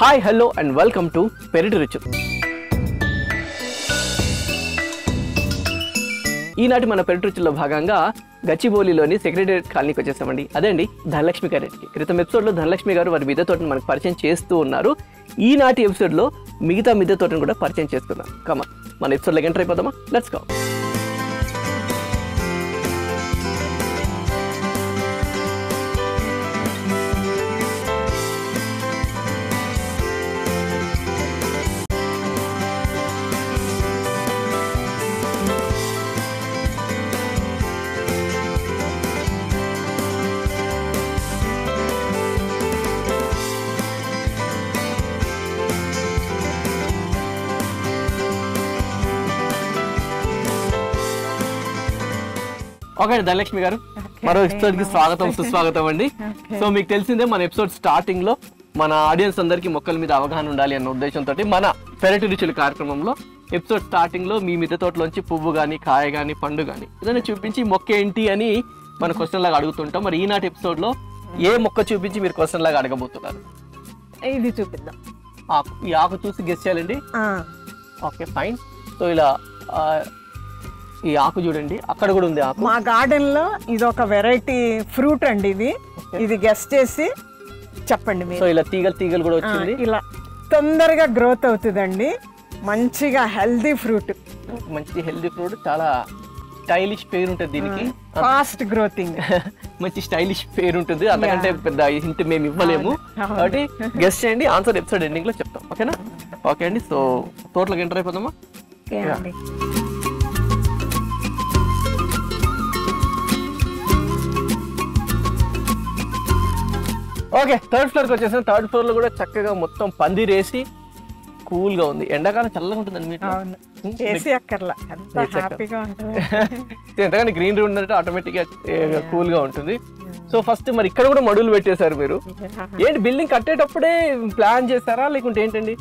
Hi hello and welcome to పెరటి రుచులు. ఈనాటి మన పెరటి రుచుల్లో భాగంగా గచ్చిబౌలిలోని సెక్రటేరియట్ కాలనీకి వచ్చేసామండి. అదే అండి ధనలక్ష్మి గారికి. క్రితం ఎపిసోడ్లో ధనలక్ష్మి గారు వారి మిద్దె తోటను మనకు పరిచయం చేస్తూ ఉన్నారు. ఈనాటి ఎపిసోడ్లో మిగతా మిద్దె తోటను కూడా పరిచయం చేసుకుందాం. కమా మన ఎపిసోడ్లోకి ఎంటర్ అయిపోదామా? Let's go. ఓకే ధనలక్ష్మి గారు, మరో ఎపిసోడ్ కి స్వాగతం సుస్వాగతం అండి. సో మీకు తెలిసిందే మన ఎపిసోడ్ స్టార్టింగ్ లో మన ఆడియన్స్ అందరికి మొక్కల మీద అవగాహన ఉండాలి అన్న ఉద్దేశంతో మన పెరటి రుచుల కార్యక్రమంలో ఎపిసోడ్ స్టార్టింగ్ లో మీ మిద్దె తోటలోంచి పువ్వు గానీ కాయ గానీ పండు గానీ ఏదైనా చూపించి మొక్క ఏంటి అని మన క్వశ్చన్ లాగా అడుగుతుంటాం. మరి ఈనాటి ఎపిసోడ్ లో ఏ మొక్క చూపించి మీరు క్వశ్చన్ లాగా అడగబోతున్నారు? ఇది చూపిద్దాం. ఆకు. ఈ ఆకు చూసి గెస్ చేయాలండి. Okay fine. సో ఇలా ఈ ఆకు చూడండి, అక్కడ కూడా ఉంది ఆకు. మా గార్డెన్ లో ఇది ఒక వెరైటీ ఫ్రూట్ అండి. ఇది గెస్ చేసి చెప్పండి మీరు. సో ఇలా తీగలు కూడా వచ్చింది. ఇలా తొందరగా గ్రోత్ అవుతుందండి. మంచిగా హెల్దీ ఫ్రూట్. మంచి హెల్దీ ఫ్రూట్, చాలా స్టైలిష్ పేరు ఉంటుంది దీనికి. ఫాస్ట్ గ్రోతింగ్. మంచి స్టైలిష్ పేరు ఉంటుంది. అంతకంటే పెద్ద హింట్ మేము ఇవ్వలేము కాబట్టి గెస్ చేయండి. ఆన్సర్ ఎపిసోడ్ ఎండింగ్ లో చెప్తాం. ఓకేనా? ఓకే అండి. సో తోటలోకి ఎంటర్ అయిపోదామా? ఓకే, థర్డ్ ఫ్లోర్కి వచ్చేసాం. థర్డ్ ఫ్లోర్ లో కూడా చక్కగా మొత్తం పందిరేసి కూల్ గా ఉంది. ఎండాకాలం చల్లగా ఉంటుందండి మీకు. ఎంతగానే గ్రీన్ రూమ్ ఉందంటే ఆటోమేటిక్ గా కూల్ గా ఉంటుంది. సో ఫస్ట్ మరి ఇక్కడ కూడా మడులు పెట్టేశారు మీరు. ఏంటి బిల్డింగ్ కట్టేటప్పుడే ప్లాన్ చేశారా లేకుంటే ఏంటండి?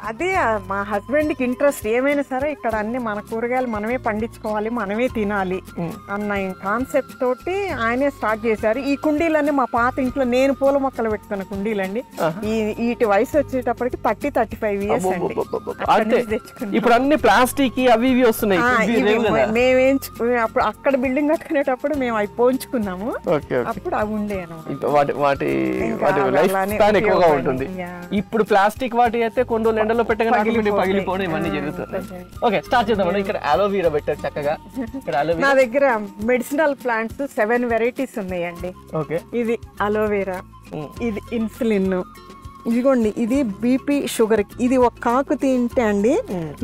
అదే మా హస్బెండ్ కి ఇంట్రెస్ట్. ఏమైనా సరే ఇక్కడ అన్ని మన కూరగాయలు మనమే పండించుకోవాలి, మనమే తినాలి అన్న కాన్సెప్ట్ తోటి ఆయనే స్టార్ట్ చేశారు. ఈ కుండీలన్నీ మా పాత ఇంట్లో నేను పూల మొక్కలు పెట్టుకున్న కుండీలండి. వీటి వయసు వచ్చేటప్పటికి 30-35 ఇయర్స్ అండి. ఇప్పుడు అన్ని ప్లాస్టిక్ అవి ఇవి వస్తున్నాయి. అప్పుడు అక్కడ బిల్డింగ్ కట్టుకునేటప్పుడు మేము అవి పోంచుకున్నాము. అప్పుడు అవి ఉండే వాటి లైఫ్ స్పాన్ ఎక్కువగా ఉంటుంది. ఇప్పుడు ప్లాస్టిక్ వాటి అయితే కొన్ని రోజులు ఎండలో పెట్టగానే పగిలిపోవడం ఇవన్నీ జరుగుతుంది. ఓకే, స్టార్ట్ చేద్దాం. ఇక్కడ అలోవీరా పెట్టారు చక్కగా. ఇక్కడ నా దగ్గర మెడిసినల్ ప్లాంట్స్ 7 వెరైటీస్ ఉన్నాయండి. ఓకే, ఇది అలోవెరా, ఇది ఇన్సులిన్, ఇదిగోండి ఇది బీపీ షుగర్. ఇది ఒక కాకు తింటే అండి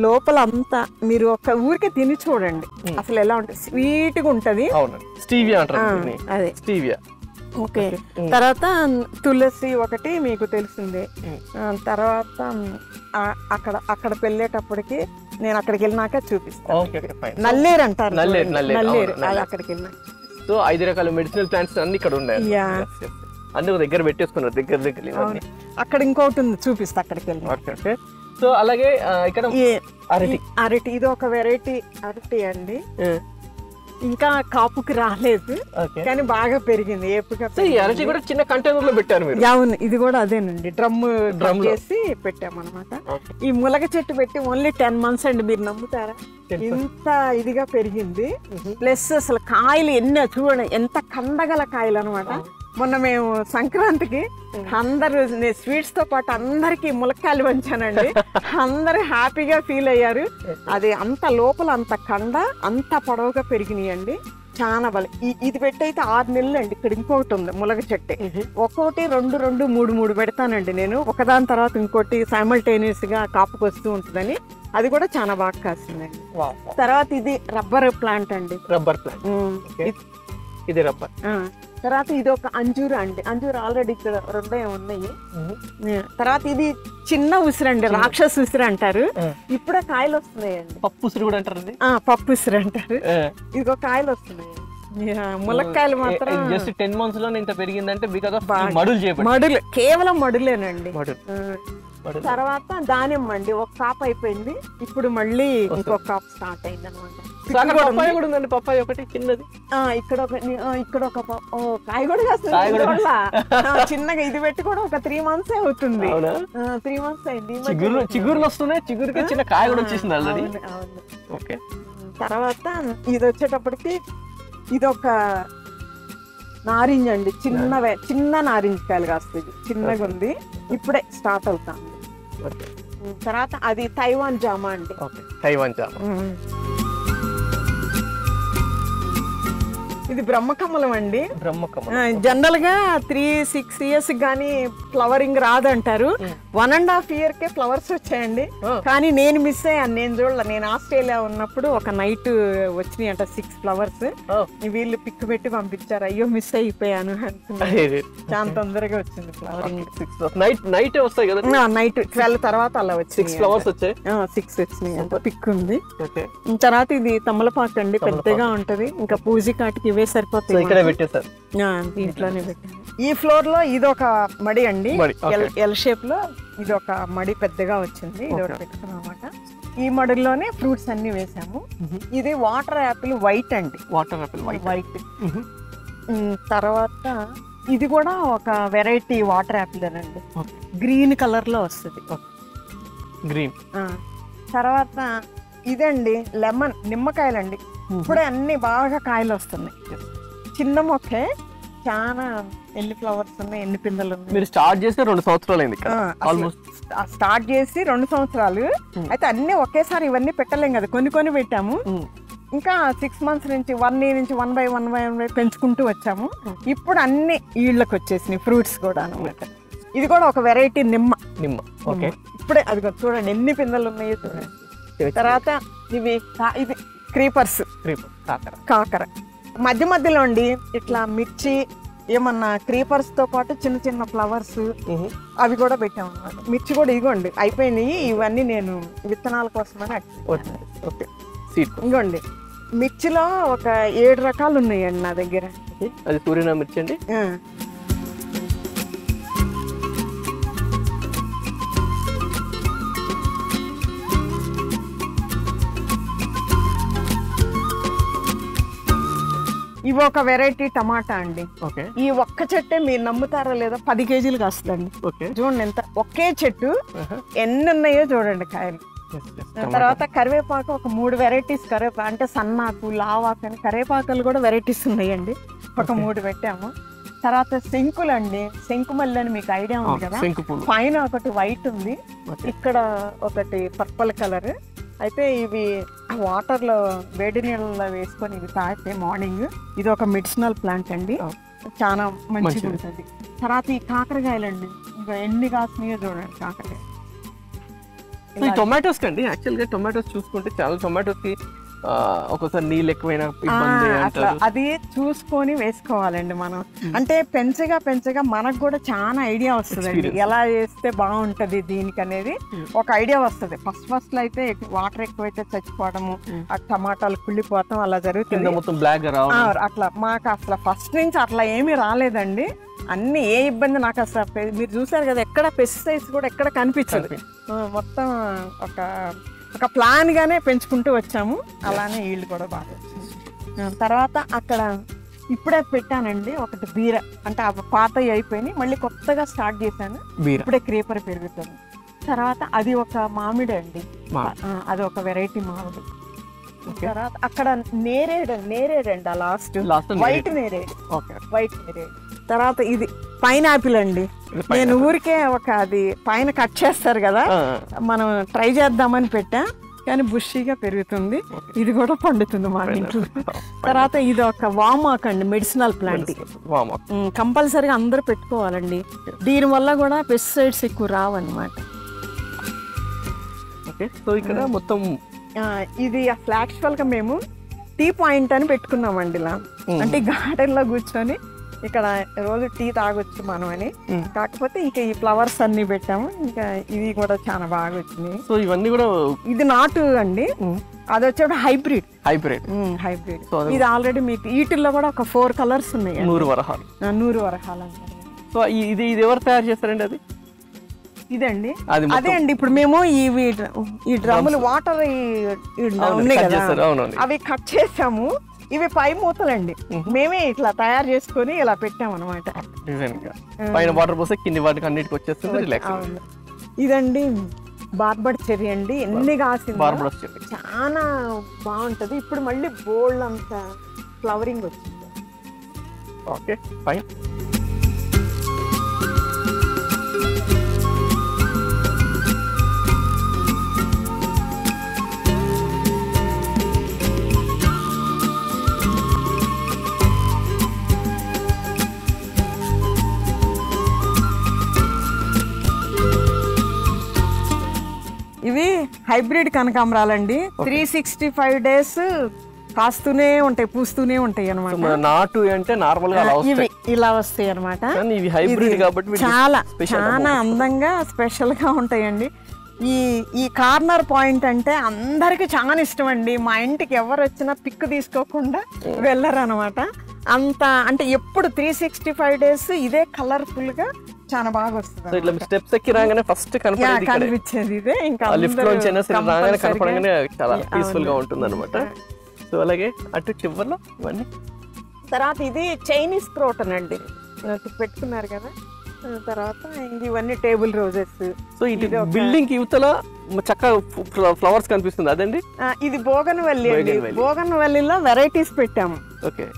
లోపల అంతా మీరు ఒక ఊరికే తిని చూడండి అసలు ఎలా ఉంటుంది. స్వీట్ గా ఉంటది. స్టీవియా అంటారు. అదే స్టీవియా. ఓకే, తర్వాత తులసి ఒకటి మీకు తెలిసిందే. తర్వాత అక్కడ వెళ్ళేటప్పటికి నేను అక్కడికి వెళ్ళినాక చూపిస్తాను. నల్లేరు అంటారు. నల్లేరు అక్కడికి వెళ్ళినాక. సో 5 రకాల మెడిసినల్ ప్లాంట్స్ అన్ని ఇక్కడ ఉన్నాయి. అన్ని దగ్గర పెట్టేసుకున్నారు. దగ్గర అక్కడ ఇంకోటి ఉంది, చూపిస్తా అక్కడికి వెళ్ళి. సో అలాగే ఇక్కడ అరటి, ఇది ఒక వెరైటీ అరటి అండి. ఇంకా కాపుకి రాలేదు కానీ బాగా పెరిగింది. అరటి కూడా చిన్న కంటైనర్ లో పెట్టారు మీరు. అవును, ఇది కూడా అదేనండి. డ్రమ్ చేసి పెట్టామన్నమాట. ఈ ములగ చెట్టు పెట్టి ఓన్లీ 10 months అండి. మీరు నమ్ముతారా? ఇంత ఇదిగా పెరిగింది. ప్లస్ అసలు కాయలు ఎన్నో చూడండి, ఎంత కందగల కాయలు అనమాట. మొన్న మేము సంక్రాంతికి అందరు స్వీట్స్ తో పాటు అందరికి ములక్కాయలు పంచానండి. అందరూ హ్యాపీగా ఫీల్ అయ్యారు. అది అంత లోపల అంత కండ అంత పొడవుగా పెరిగినాయండి. చాలా బలం. ఇది పెట్టయితే 6 నెలలు అండి. ఇక్కడ ఇంకొకటి ఉంది ములగ చెట్టు. ఒక్కొక్కటి 2, 3 పెడతానండి నేను. ఒకదాని తర్వాత ఇంకోటి సైమల్టేనియస్ గా కాపుకి వస్తూ ఉంటుందని. అది కూడా చాలా బాగా కాసిందండి. తర్వాత ఇది రబ్బర్ ప్లాంట్ అండి. రబ్బర్ ప్లాంట్, ఇది రబ్బర్. తర్వాత ఇది ఒక అంజూరు అండి. అంజూరు ఆల్రెడీ ఇక్కడ 2 ఉన్నాయి. తర్వాత ఇది చిన్న ఉసిరండి, రాక్షస ఉసిరి అంటారు. ఇప్పుడే కాయలు వస్తున్నాయండి. పప్పు ఉసిరి కూడా అంటారు. పప్పు ఉసిరి అంటారు. ఇదిగో కాయలు వస్తున్నాయి. ములక్కాయలు మాత్రం జస్ట్ 10 months లో ఇంత పెరిగిందంటే బికాజ్ ఆఫ్ మడులు చేపట్టి. మడులు, కేవలం మడులేనండి. మడులు. తర్వాత దానిమ్మ అండి, ఒక కాపు అయిపోయింది, ఇప్పుడు మళ్ళీ ఇంకొక కాపు స్టార్ట్ అయింది అనమాట. పప్పాయ కూడా ఉందండి, పప్పాయ ఒకటి చిన్నది. ఇక్కడ ఒక కాయ కూడా కాస్తుంది చిన్నగా. ఇది పెట్టి కూడా ఒక 3 months అవుతుంది. 3 months అయింది. చిగురులు వస్తున్నాయి, చిగురుకి చిన్న కాయ కూడా వచ్చేసింది ఆల్రెడీ. ఓకే. తర్వాత ఇది వచ్చేటప్పటికి ఇదొక నారింజ అండి, చిన్న నారింజ కాయలు కాస్తుంది, చిన్నగా ఉంది, ఇప్పుడే స్టార్ట్ అవుతాం. తర్వాత అది తైవాన్ జామ అండి. తైవాన్ జామ. ఇది బ్రహ్మకమలం అండి. బ్రహ్మకమలం జనరల్ గా 3-6 years గానీ ఫ్లవరింగ్ రాదంటారు. 1.5 year కే ఫ్లవర్స్ వచ్చాయండి. కానీ నేను మిస్ అయ్యాను, నేను చూడలే. నేను ఆస్ట్రేలియా ఉన్నప్పుడు ఒక నైట్ వచ్చినాయి అంట 6 flowers. వీళ్ళు పిక్ పెట్టి పంపించారు. అయ్యో మిస్ అయిపోయాను అనుకున్నాను. చాలా తొందరగా వచ్చింది ఫ్లవరింగ్. నైట్ వస్తాయి కదా, నైట్ 12 తర్వాత అలా వచ్చి 6 flowers వచ్చాయి. 6 వచ్చినాయి అంట, పిక్ ఉంది. తర్వాత ఇది తమలపాకు అండి, పెద్దగా ఉంటది. ఇంకా పూజికాటికి ఇవే సరిపోతాయి. ఇక్కడ పెట్టేసారు, ఇంట్లోనే పెట్టాను. ఈ ఫ్లోర్ లో ఇది ఒక మడి అండి, ఎల్ షేప్ లో ఇది ఒక మడి పెద్దగా వచ్చింది. ఇది ఒకటి పెట్టుకున్నాం అనమాట. ఈ మడిలోనే ఫ్రూట్స్ అన్ని వేసాము. ఇది వాటర్ యాపిల్ వైట్ అండి, వాటర్ యాపిల్ వైట్. తర్వాత ఇది కూడా ఒక వెరైటీ వాటర్ యాపిల్ అండి, గ్రీన్ కలర్ లో వస్తుంది. గ్రీన్. తర్వాత ఇదండి లెమన్, నిమ్మకాయలండి. ఇప్పుడే అన్ని బాగా కాయలు వస్తున్నాయి. చిన్న మొక్కే, చాలా ఎన్ని ఫ్లవర్స్ ఉన్నాయి, ఎన్ని పిందెలు ఉన్నాయి. మీరు స్టార్ట్ చేసి 2 సంవత్సరాలు అయింది. స్టార్ట్ చేసి 2 సంవత్సరాలు అయితే అన్ని ఒకేసారి ఇవన్నీ పెట్టలేం కదా, కొన్ని పెట్టాము. ఇంకా 6 months నుంచి 1 year నుంచి 1 by 1 పెంచుకుంటూ వచ్చాము. ఇప్పుడు అన్ని ఈళ్ళకి వచ్చేసినాయి ఫ్రూట్స్ కూడా అనమాట. ఇది కూడా ఒక వెరైటీ నిమ్మ. ఇప్పుడే అది చూడండి ఎన్ని పిందెలు ఉన్నాయో చూడండి. తర్వాత ఇది క్రీపర్స్, కాకర. మధ్య మధ్యలో అండి ఇట్లా మిర్చి, ఏమన్నా క్రీపర్స్ తో పాటు చిన్న చిన్న ఫ్లవర్స్ అవి కూడా పెట్టాము అనమాట. మిర్చి కూడా ఇగోండి అయిపోయినాయి. ఇవన్నీ నేను విత్తనాల కోసమని ఇగోండి. మిర్చిలో ఒక 7 రకాలు ఉన్నాయండి నా దగ్గర. అది సూర్యనా మిర్చి అండి. ఇవి ఒక వెరైటీ టమాటా అండి. ఈ ఒక్క చెట్టే మీరు నమ్ముతారా లేదా 10 kgs కాస్తుందండి. చూడండి ఎంత, ఒకే చెట్టు ఎన్ని ఉన్నాయో చూడండి కాయలు. తర్వాత కరివేపాకు ఒక 3 varieties కరివేపాకు, అంటే సన్నాకు, లావాకు అని కరివేపాకులు కూడా వెరైటీస్ ఉన్నాయండి. ఒక 3 పెట్టాము. తర్వాత శంకులు అండి, శంకుమల్లి అని మీకు ఐడియా ఉంది కదా. పైన ఒకటి వైట్ ఉంది, ఇక్కడ ఒకటి పర్పుల్ కలర్. అయితే ఇవి వాటర్ లో వేడి నీళ్ళలో వేసుకొని ఇవి తాగితే మార్నింగ్. ఇది ఒక మెడిసినల్ ప్లాంట్ అండి, చాలా మంచిగా ఉంటుంది. తర్వాత ఈ కాకరకాయలండి, ఇంకా ఎన్ని కాసినాయో చూడండి కాకరకాయ. టొమాటోస్ కండి, యాక్చువల్ గా టొమాటోస్ చూసుకుంటే చాలా టొమాటోస్ కి ఒకసారి నీళ్ళు ఎక్కువైనా ఇబ్బంది అంటారు. అది చూసుకొని వేసుకోవాలండి మనం. అంటే పెంచగా మనకు కూడా చాలా ఐడియా వస్తుందండి, ఎలా వేస్తే బాగుంటది దీనికి అనేది ఒక ఐడియా వస్తుంది. ఫస్ట్ లో అయితే వాటర్ ఎక్కువైతే చచ్చిపోవడము, ఆ టమాటాలు కుళ్ళిపోవడం అలా జరుగుతుంది. అట్లా మాకు అసలు ఫస్ట్ నుంచి అట్లా ఏమీ రాలేదండి. అన్ని ఏ ఇబ్బంది నాకు అసలు. మీరు చూసారు కదా, ఎక్కడ పెస్టిసైడ్స్ కూడా ఎక్కడ కనిపించదు. మొత్తం ఒక ప్లాన్ గానే పెంచుకుంటూ వచ్చాము. అలానే వీళ్ళు కూడా బాగా వచ్చింది. తర్వాత అక్కడ ఇప్పుడే పెట్టానండి ఒకటి బీర, అంటే పాత అయిపోయినాయి, మళ్ళీ కొత్తగా స్టార్ట్ చేశాను. ఇప్పుడే క్రీపర్ పెరుగుతుంది. తర్వాత అది ఒక మామిడి అండి, అది ఒక వెరైటీ మామిడి. తర్వాత అక్కడ నేరేడండి, ఆ లాస్ట్ వైట్ నేరేడు. తర్వాత ఇది పైనాపిల్ అండి. నేను ఊరికే అది పైన కట్ చేస్తారు కదా, మనం ట్రై చేద్దామని పెట్టా, కానీ బుషీగా పెరుగుతుంది. ఇది కూడా పండుతుంది మా ఇంట్లో. తర్వాత ఇది ఒక వామాక్ అండి, మెడిసినల్ ప్లాంట్. కంపల్సరీగా అందరూ పెట్టుకోవాలండి, దీనివల్ల కూడా పెస్టిసైడ్స్ ఎక్కువ రావన్నమాట. ఇక్కడ మొత్తం ఇది ఫ్లాక్చువల్ గా మేము టీ పాయింట్ అని పెట్టుకున్నామండి. ఇలా అంటే గార్డెన్ లో కూర్చొని ఇక్కడ రోజు టీ తాగొచ్చు మనం అని. కాకపోతే ఇంకా ఈ ఫ్లవర్స్ అన్ని పెట్టాము. ఇంకా ఇవి కూడా చాలా బాగా వచ్చినాయి. సో ఇవన్నీ కూడా ఇది నాటు అండి, అది వచ్చేప్పుడు హైబ్రిడ్. హైబ్రిడ్. ఇది ఆల్రెడీ మీకు వీటిల్లో కూడా ఒక 4 కలర్స్ ఉన్నాయి. 100 వరహాలు. 100 వరహాలు అంటారు. సో ఇది ఎవరు తయారు చేస్తారండి? అది ఇదండి. అదే అండి, ఇప్పుడు మేము ఈ డ్రమ్ములు వాటర్ ఉన్నాయి కదా, అవి కట్ చేసాము. ఇవి పై మూతలండి, మేమే ఇట్లా తయారు చేసుకొని ఇలా పెట్టాము అనమాట. పైన వాటర్ పోస్తే కింది వాటికి అన్నిటికి వచ్చేస్తుంది. ఇదండి బార్బడ్ చెర్రీ అండి, ఎన్ని కాసింది, చాలా బాగుంటది. ఇప్పుడు మళ్ళీ బోల్డ్ అంత ఫ్లవరింగ్ వచ్చింది. Okay fine. ఇవి హైబ్రిడ్ కనకాంబరాలండి. 365 days కాస్తూనే ఉంటాయి, పూస్తూనే ఉంటాయి అనమాట. నాటు అంటే నార్మల్ గా ఇవి ఇలా వస్తాయి అనమాట. చాలా అందంగా స్పెషల్ గా ఉంటాయండి. ఈ కార్నర్ పాయింట్ అంటే అందరికి చాలా ఇష్టం అండి. మా ఇంటికి ఎవరు వచ్చినా పిక్ తీసుకోకుండా వెళ్ళరు అనమాట. అంత అంటే ఎప్పుడు 365 days ఇదే కలర్ఫుల్ గా చాలా బాగా వస్తుంది. ఇట్లా స్టెప్స్ ఎక్కి రాగానే ఫస్ట్ కనిపించేది ఇదే. ఇంకా లిఫ్ట్ లోంచి రాగానే కనపడగానే చాలా పీస్ఫుల్ గా ఉంటుంది అనమాట. సో అలాగే అటు చివర్లో ఇవన్నీ. తర్వాత ఇది చైనీస్ క్రోటన్ అండి, పెట్టుకున్నారు కదా. తర్వాత ఇవన్నీ టేబుల్ రోజెస్. సో ఇది బిల్డింగ్ యువతల చక్కగా ఫ్లవర్స్ కనిపిస్తుంది అదండి. ఇది బోగన్వెల్లి అండి. బోగన్వెల్లిలో వెరైటీస్ పెట్టాము.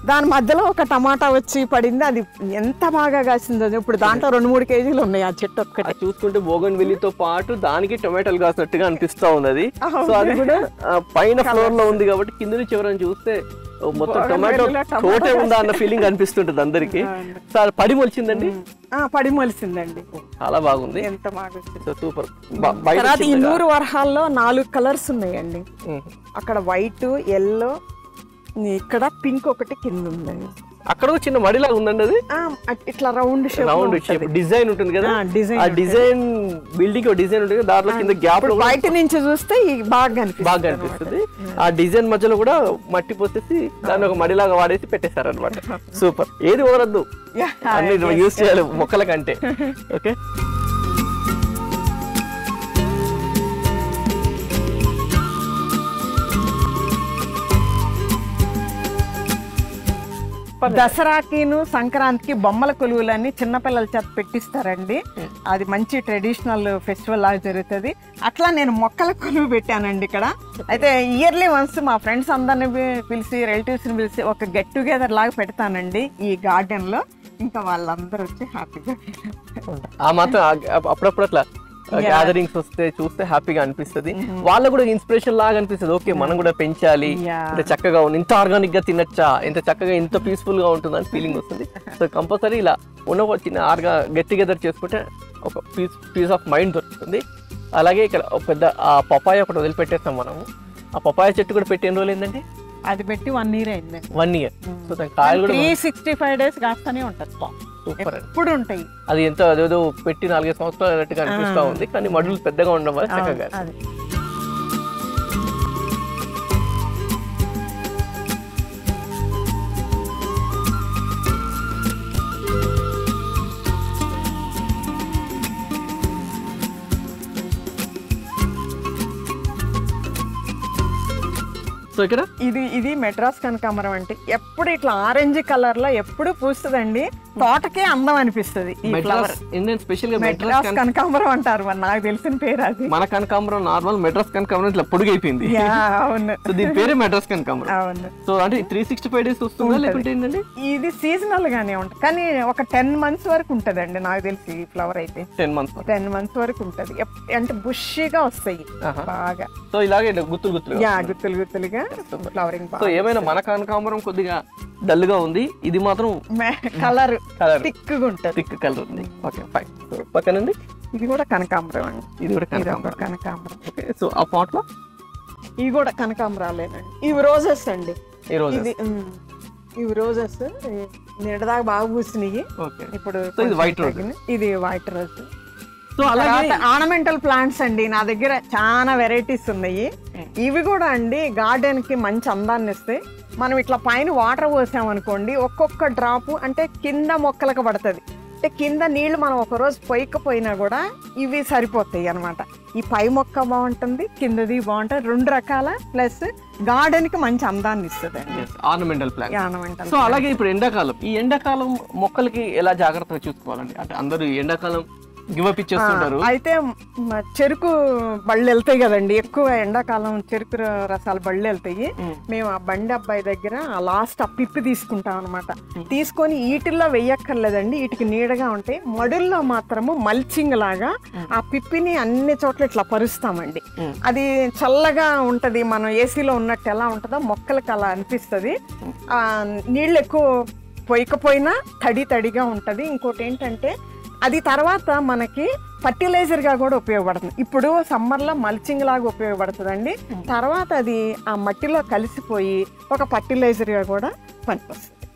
దాని మధ్యలో ఒక టమాటా వచ్చి పడింది, అది ఎంత బాగా కాసిందో. ఇప్పుడు దాంట్లో 2-3 కేజీలు ఉన్నాయి ఆ చెట్టు ఒక్కటి. చూసుకుంటే బోగన్వెల్లితో పాటు దానికి టొమాటోలు కాసినట్టుగా అనిపిస్తా ఉన్నది. సో అది కూడా పైన ఫ్లోర్ లో ఉంది కాబట్టి కింద నుంచి ఎవరైనా చూస్తే మొత్తం టొమాటో తోటే ఉందా అన్న ఫీలింగ్ అనిపిస్తుంటది అందరికి. సార్ పడి మొలిచిందండి. పడి మొలిసిందండి, చాలా బాగుంది, ఎంత బాగా. సూపర్. ఈ 100 వరహాల్లో 4 కలర్స్ ఉన్నాయండి. అక్కడ వైట్, ఎల్లో, ఇక్కడ పింక్ ఒకటి కింద ఉందండి. అక్కడ చిన్న మడిలాగా ఉందండి, అది ఇట్లా రౌండ్ షేప్ డిజైన్ ఉంటుంది కదా. ఆ డిజైన్ బిల్డింగ్ డిజైన్ ఉంటుంది, దాంట్లో కింద గ్యాప్ బయట నుంచి చూస్తే బాగా కనిపిస్తుంది. ఆ డిజైన్ మధ్యలో కూడా మట్టి పోసేసి దాన్ని ఒక మడిలాగా వాడేసి పెట్టేశారు అనమాట. సూపర్. ఏది ఓరద్దు, అన్ని యూజ్ చేయాలి మొక్కల కంటే. ఓకే. దసరాకిను సంక్రాంతికి బొమ్మల కొలువులన్నీ చిన్నపిల్లల చేత పెట్టిస్తారండి. అది మంచి ట్రెడిషనల్ ఫెస్టివల్ లాగా జరుగుతుంది. అట్లా నేను మొక్కల కొలువు పెట్టానండి ఇక్కడ. అయితే ఇయర్లీ వన్స్ మా ఫ్రెండ్స్ అందరిని పిలిచి, రిలేటివ్స్ ని పిలిచి ఒక గెట్ టుగెదర్ లాగా పెడతానండి ఈ గార్డెన్ లో. ఇంకా వాళ్ళందరూ వచ్చి హ్యాపీగా అప్పుడప్పుడు అట్లా గ్యాదరింగ్స్ వస్తే చూస్తే హ్యాపీగా అనిపిస్తుంది. వాళ్ళకు కూడా ఇన్స్పిరేషన్ లాగా అనిపిస్తుంది. ఓకే మనం కూడా పెంచాలి, ఇంత చక్కగా ఉంది, ఇంత ఆర్గానిక్ గా తినచ్చా, ఇంత చక్కగా ఇంత పీస్ఫుల్ గా ఉంటుంది అని ఫీలింగ్ వస్తుంది. సో కంపల్సరీ ఇలా ఉన్న చిన్న గెట్ టుగెదర్ చేసుకుంటే ఒక పీస్ ఆఫ్ మైండ్ దొరుకుతుంది. అలాగే ఇక్కడ పెద్ద ఆ పపాయ ఒకటి వదిలిపెట్టేస్తాం మనము. ఆ పపాయ చెట్టు కూడా పెట్టి ఎన్ని రోజులు ఏంటంటే అది పెట్టి 1 year అయింది. 1 year. సో దాని కాయలు కూడా 365 days కాస్తూనే ఉంటుంది. సూపర్. ఎప్పుడు ఉంటాయి. అది ఎంత అదేదో పెట్టి 4-5 సంవత్సరాలు అన్నట్టుగా అనిపిస్తా ఉంది, కానీ మడులు పెద్దగా ఉండడం వల్ల చక్కగా. సో ఇక్కడ ఇది మెడ్రాస్ కనకాంబరం అంటే ఎప్పుడు ఇట్లా ఆరెంజ్ కలర్ లో ఎప్పుడు పూస్తుందండి. తోటకే అందం అనిపిస్తుంది ఈ ఫ్లవర్. స్పెషల్ గా మెడ్రాస్ కనకాంబరం అంటారు, నాకు తెలిసిన పేరు అది. మన కనకాంబరం నార్మల్, మెడ్రాస్ కనకాంబరం ఇట్లా పొడుగైపోయింది. అవును. సో దీని పేరే మెడ్రాస్ కనకాంబరం. అవును. సో అంటే 365 days వస్తుందా లేకుంటే ఏంటండి? ఇది సీజనల్ గానే ఉంటుంది, కానీ ఒక 10 months వరకు ఉంటదండి నాకు తెలిసి. ఈ ఫ్లవర్ అయితే 10 months వరకు ఉంటది. అంటే బుషిగా వస్తాయి బాగా. సో ఇలాగే గుత్తులుగా ఫ్లవరింగ్. సో ఏమైనా మన కనకాంబరం కొద్దిగా డల్ గా ఉంది, ఇది మాత్రం కలర్ థిక్ కలర్ ఉంది. Okay fine. సో పక్కనండి ఇది కూడా కనకాంబరం అండి. ఇది కూడా కనకాంబరం. ఓకే. సో ఆ పాట్ లో ఇవి కూడా కనకాంబరాలేనండి. ఇవి రోజెస్ అండి. ఇవి రోజెస్ నిన్నదాకా బాగా పూసినాయి. ఓకే. ఇప్పుడు ఇది వైట్ రోజ్. ఇది వైట్ రోజ్. సో అలాగే ఆర్నమెంటల్ ప్లాంట్స్ అండి నా దగ్గర చాలా వెరైటీస్ ఉన్నాయి. ఇవి కూడా అండి గార్డెన్ కి మంచి అందాన్ని ఇస్తాయి. మనం ఇట్లా పైన వాటర్ పోసామనుకోండి, ఒక్కొక్క డ్రాప్ అంటే కింద మొక్కలకు పడుతుంది. అంటే కింద నీళ్లు మనం ఒక రోజు పోయకపోయినా కూడా ఇవి సరిపోతాయి అనమాట. ఈ పై మొక్క బాగుంటుంది, కిందది బాగుంటుంది, 2 రకాల ప్లస్ గార్డెన్ కి మంచి అందాన్ని ఇస్తుంది అండి ఆర్నమెంటల్ ప్లాంట్. ఆర్నమెంటల్. సో అలాగే ఇప్పుడు ఎండాకాలం, ఈ ఎండాకాలం మొక్కలకి ఎలా జాగ్రత్తగా చూసుకోవాలండి? అంటే అందరూ ఎండాకాలం గివ్ అప్ ఇచ్చేస్తుంటారు. అయితే చెరుకు బళ్ళు వెళ్తాయి కదండి, ఎక్కువ ఎండాకాలం చెరుకు రసాలు బళ్ళు వెళ్తాయి. మేము ఆ బండి అబ్బాయి దగ్గర లాస్ట్ ఆ పిప్పి తీసుకుంటాం అనమాట. తీసుకొని వీటిల్లో వెయ్యక్కర్లేదండి, వీటికి నీడగా ఉంటాయి. మడుల్లో మాత్రము మల్చింగ్ లాగా ఆ పిప్పిని అన్ని చోట్ల ఇట్లా పరుస్తామండి. అది చల్లగా ఉంటది, మనం ఏసీలో ఉన్నట్టు ఎలా ఉంటుందో మొక్కలకు అలా అనిపిస్తుంది. నీళ్ళు ఎక్కువ పోయకపోయినా తడిగా ఉంటది. ఇంకోటి ఏంటంటే అది తర్వాత మనకి ఫర్టిలైజర్ గా కూడా ఉపయోగపడుతుంది. ఇప్పుడు సమ్మర్ లో మల్చింగ్ లాగా ఉపయోగపడుతుందండి. తర్వాత అది ఆ మట్టిలో కలిసిపోయి ఒక ఫర్టిలైజర్ గా కూడా పనికొస్తుంది.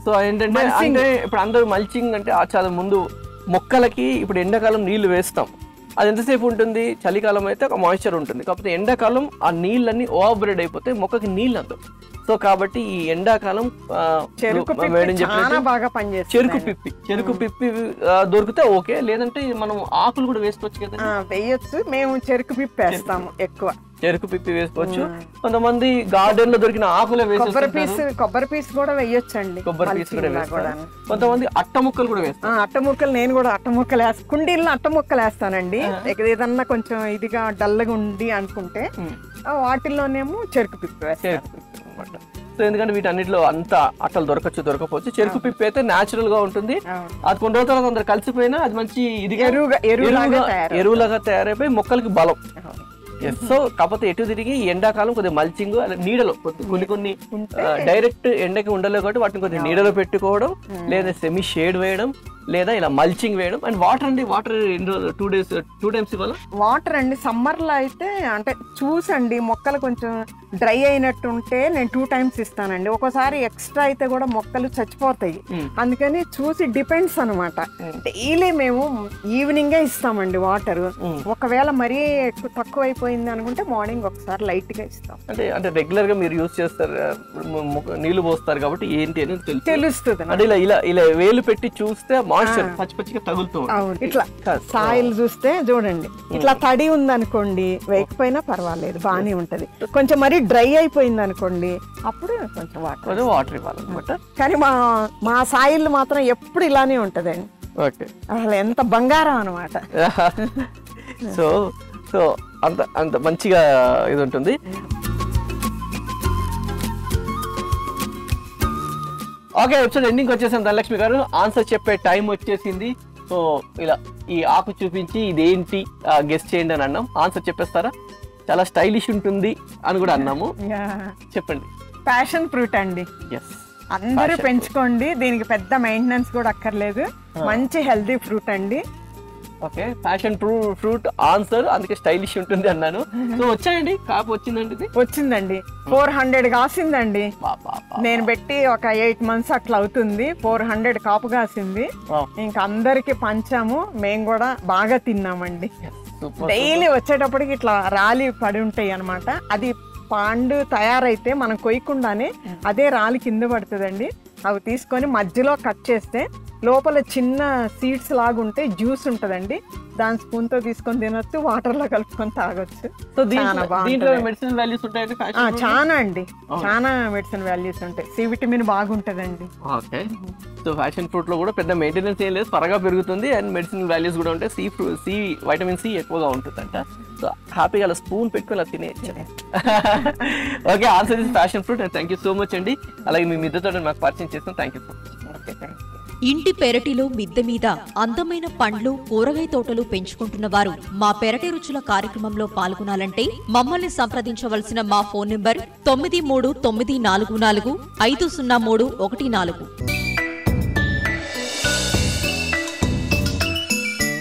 సో ఏంటంటే అంటే ఇప్పుడు అందరూ మల్చింగ్ అంటే చాలా ముందు మొక్కలకి ఇప్పుడు ఎండాకాలం నీళ్లు వేస్తాం, అది ఎంతసేపు ఉంటుంది? చలికాలం అయితే ఒక మాయిశ్చర్ ఉంటుంది. కాకపోతే ఎండాకాలం ఆ నీళ్ళన్నీ ఓవర్బ్రేడ్ అయిపోతే మొక్కకి నీళ్ళు అందం. సో కాబట్టి ఈ ఎండాకాలం చెరుకు పిప్పి దొరికితే ఓకే, లేదంటే మనం ఆకులు కూడా వేసుకోవచ్చు కదా. వేయొచ్చు, మేము చెరుకు పిప్పి వేస్తాము ఎక్కువ. చెరుకు పిప్పి వేసుకోవచ్చు. కొంతమంది గార్డెన్ లో దొరికిన ఆకులే వేస్తారు. కొబ్బరి పీస్ కూడా వేయొచ్చండి. కొబ్బరి పీస్ కూడా వేస్తారు. కొంతమంది అట్ట ముక్కలు కూడా వేస్తారు. అట్ట ముక్కలు నేను కూడా అట్ట ముక్కలు వేస్తాను. కుండీల్లో అట్ట ముక్కలు వేస్తానండి. ఏదన్నా కొంచెం ఇదిగా డల్గా ఉంది అనుకుంటే వాటిల్లోనేమో చెరుకు పిప్పి వేస్తాను. సో ఎందుకంటే వీటన్నిటిలో అంత అట్టలు దొరకపోవచ్చు. చెరుకు పిప్పి అయితే న్యాచురల్ గా ఉంటుంది. అది కొన్ని రోజుల తర్వాత అందరు కలిసిపోయినా అది మంచి ఇదిగా ఎరువులాగా తయారైపోయి మొక్కలకి బలం. సో కాకపోతే ఎటు తిరిగి ఎండాకాలం కొద్దిగా మల్చింగ్ నీడలో కొన్ని డైరెక్ట్ ఎండకి ఉండలేదు కాబట్టి వాటిని కొద్దిగా నీడలో పెట్టుకోవడం, లేదా సెమీ షేడ్ వేయడం, లేదా ఇలా మల్చింగ్ వేయడం. అండ్ వాటర్ అండి, వాటర్ 2 టైమ్స్ ఇవ్వాలి. వాటర్ అండి సమ్మర్ లో అయితే అంటే చూసండి మొక్కలు కొంచెం డ్రై అయినట్టు ఉంటే నేను 2 టైమ్స్ ఇస్తానండి. ఒక్కోసారి ఎక్స్ట్రా అయితే కూడా మొక్కలు చచ్చిపోతాయి. అందుకని చూసి డిపెండ్స్ అనమాట. డైలీ మేము ఈవినింగే ఇస్తామండి వాటర్. ఒకవేళ మరీ తక్కువ అయిపోయింది అనుకుంటే మార్నింగ్ ఒకసారి లైట్ గా ఇస్తాం. అంటే రెగ్యులర్ గా మీరు యూజ్ చేస్తారు, నీళ్లు పోస్తారు కాబట్టి ఏంటి అని తెలుస్తుంది. అంటే ఇలా వేలు పెట్టి చూస్తే మాయిశ్చర్ పచ్చిగా తగులుతూ ఇట్లా సాయిల్ చూస్తే చూడండి, ఇట్లా తడి ఉందనుకోండి వేయకపోయినా పర్వాలేదు, బాగానే ఉంటది. కొంచెం మరీ డ్రై అయిపోయింది అనుకోండి అప్పుడు కొంచెం వాటర్ ఇవ్వాలన్నమాట. కానీ మా సాయిల్ మాత్రం ఎప్పుడు ఇలానే ఉంటదండి. అసలు ఎంత బంగారం అనమాట. సో అంత మంచిగా ఇది ఉంటుంది. ఓకే, ఎపిసోడ్ ఎండింగ్ వచ్చేసాం. ధనలక్ష్మి గారు ఆన్సర్ చెప్పే టైం వచ్చేసింది. సో ఇలా ఈ ఆకు చూపించి ఇదేంటి గెస్ చేయండి అని అన్నాం. ఆన్సర్ చెప్పేస్తారా? చాలా స్టైలిష్ ఉంటుంది అని కూడా అన్నాము. చెప్పండి. ప్యాషన్ ఫ్రూట్ అండి. అందరూ పెంచుకోండి, దీనికి పెద్ద మెయింటెనెన్స్ కూడా అక్కర్లేదు. మంచి హెల్దీ ఫ్రూట్ అండి. ఓకే, ప్యాషన్ ఫ్రూట్ ఆన్సర్, అందుకే స్టైలిష్ ఉంటుంది అన్నాను. సో వచ్చాయండి, కాపు వచ్చిందండి. వచ్చిందండి 400 కాసిందండి. నేను పెట్టి ఒక 8 months అట్లా అవుతుంది. 400 కాపు కాసింది. ఇంకా అందరికి పంచాము, మేము కూడా బాగా తిన్నామండి. డైలీ వచ్చేటప్పటికి ఇట్లా రాలి పడి ఉంటాయి అనమాట. అది పండు తయారైతే మనం కొయ్యకుండానే అదే రాలి కింద పడుతుందండి. అవి తీసుకొని మధ్యలో కట్ చేస్తే లోపల చిన్న సీడ్స్ లాగుంటే జ్యూస్ ఉంటదండి. దాని స్పూన్ తో తీసుకొని తినొచ్చు, వాటర్ లో కలుపుకొని తాగొచ్చు. మెడిసిన్ వాల్యూస్ ఉంటాయి. చాలా అండి, చాలా మెడిసిన్ వాల్యూస్ ఉంటాయి. సి విటమిన్ బాగుంటదండి. ఓకే, సో ప్యాషన్ ఫ్రూట్ లో కూడా పెద్ద మెయింటెనెన్స్ ఏం లేదు, త్వరగా పెరుగుతుంది. అండ్ మెడిసిన్ వాల్యూస్ కూడా ఉంటాయి. వైటమిన్ సి ఎక్కువగా ఉంటుందంట. సో హ్యాపీగా అలా స్పూన్ పెట్టుకుని అలా తినేయచ్చు. Okay, answer is passion fruit. And thank you so much అండి. అలాగే మీ మిద్దెతో మాకు పరిచయం చేస్తాం. Thank you so much. Okay, thank you. ఇంటి పెరటిలో మిద్దె మీద అందమైన పండ్లు, కూరగాయ తోటలు పెంచుకుంటున్న వారు మా పెరటి రుచుల కార్యక్రమంలో పాల్గొనాలంటే మమ్మల్ని సంప్రదించవలసిన మా ఫోన్ నంబర్ 9394450314.